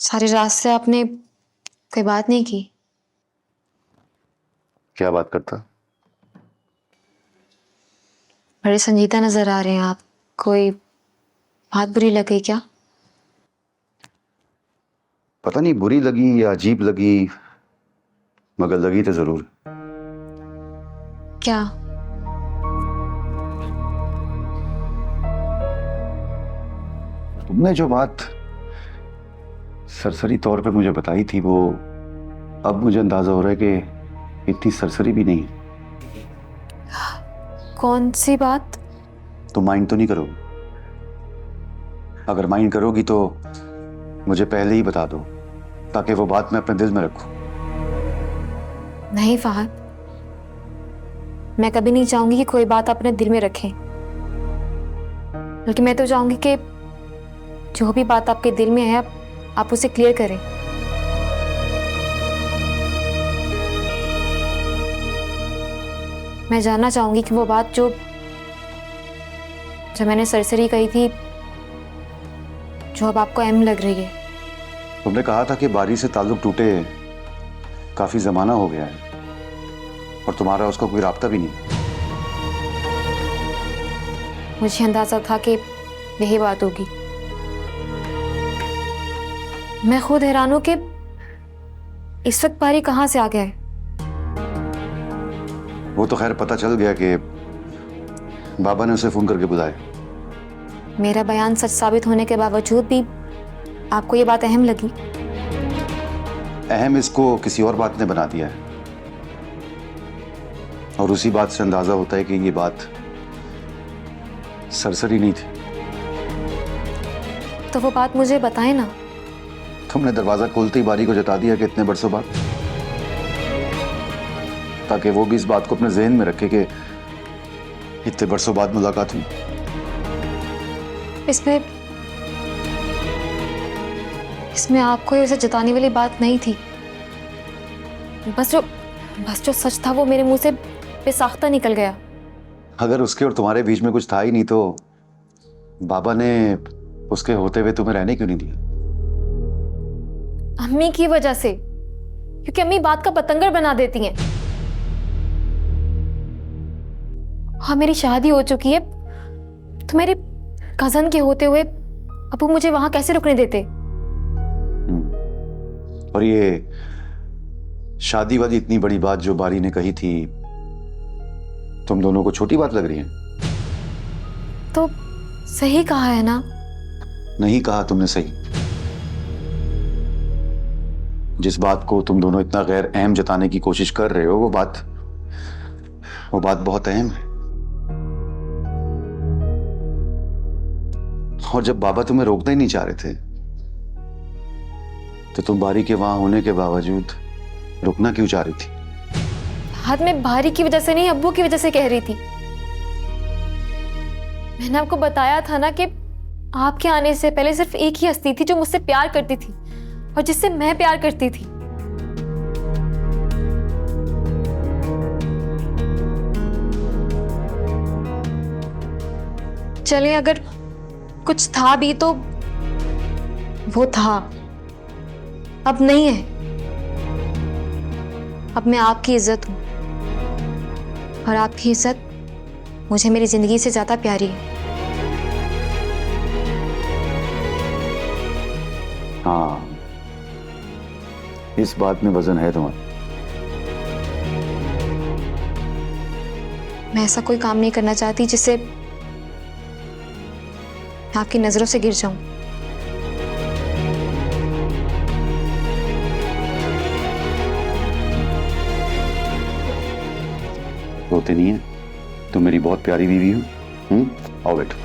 सारी रात से आपने कोई बात नहीं की? क्या बात करता? बड़े संजीदा नजर आ रहे हैं आप। कोई बात बुरी लग गई क्या? पता नहीं बुरी लगी या अजीब लगी, मगर लगी तो जरूर। क्या? तुमने जो बात सरसरी तौर पे मुझे बताई थी, वो अब मुझे अंदाजा हो रहा है कि इतनी सरसरी भी नहीं है। कौन सी बात? तुम माइंड तो नहीं करोगी? अगर माइंड करोगी तो मुझे पहले ही बता दो, ताकि वो बात मैं अपने दिल में रखूं। नहीं फहद, मैं कभी नहीं चाहूंगी कि कोई बात अपने दिल में रखें। बल्कि मैं तो चाहूंगी कि जो भी बात आपके दिल में है आप उसे क्लियर करें। मैं जानना चाहूंगी कि वो बात जो मैंने सरसरी कही थी, जो अब आपको अहम लग रही है। तुमने कहा था कि बारी से ताल्लुक टूटे काफी जमाना हो गया है और तुम्हारा उसका कोई राब्ता भी नहीं। मुझे अंदाजा था कि यही बात होगी। मैं खुद हैरान हूं कि इस वक्त बारी कहां से आ गया है। वो तो खैर पता चल गया कि बाबा ने उसे फोन करके बुलाया। मेरा बयान सच साबित होने के बावजूद भी आपको ये बात अहम लगी? अहम इसको किसी और बात ने बना दिया है, और उसी बात से अंदाजा होता है कि ये बात सरसरी नहीं थी। तो वो बात मुझे बताएं ना। तुमने दरवाजा खोलते ही बारी को जता दिया कि इतने बरसों बाद, ताकि वो भी इस बात को अपने जहन में रखे कि इतने बरसों बाद मुलाकात हुई। इसमें आपको उसे जताने वाली बात नहीं थी। बस जो सच था वो मेरे मुंह से बेसाख्ता निकल गया। अगर उसके और तुम्हारे बीच में कुछ था ही नहीं तो बाबा ने उसके होते हुए तुम्हें रहने क्यों नहीं दिया? अम्मी की वजह से, क्योंकि अम्मी बात का बतंगड़ बना देती हैं। हाँ, मेरी शादी हो चुकी है तो मेरे कजन के होते हुए अबू मुझे वहां कैसे रुकने देते? और ये शादी वाली इतनी बड़ी बात जो बारी ने कही थी, तुम दोनों को छोटी बात लग रही है? तो सही कहा है ना? नहीं कहा तुमने सही। जिस बात को तुम दोनों इतना गैर अहम जताने की कोशिश कर रहे हो, वो बात बहुत अहम है। और जब बाबा तुम्हें रोकना ही नहीं चाह रहे थे, तो तुम बारी के वहां होने के बावजूद रुकना क्यों चाह रही थी? हाथ में भारी की वजह से नहीं, अब्बू की वजह से कह रही थी। मैंने आपको बताया था ना कि आपके आने से पहले सिर्फ एक ही हस्ती थी जो मुझसे प्यार करती थी और जिससे मैं प्यार करती थी। चलिए, अगर कुछ था भी तो वो था, अब नहीं है। अब मैं आपकी इज्जत हूं और आपकी इज्जत मुझे मेरी जिंदगी से ज्यादा प्यारी है। हाँ, इस बात में वजन है तुम्हारा। मैं ऐसा कोई काम नहीं करना चाहती जिससे मैं आपकी नजरों से गिर जाऊं। रोते नहीं है, तुम मेरी बहुत प्यारी बीवी हो। आओ बैठो।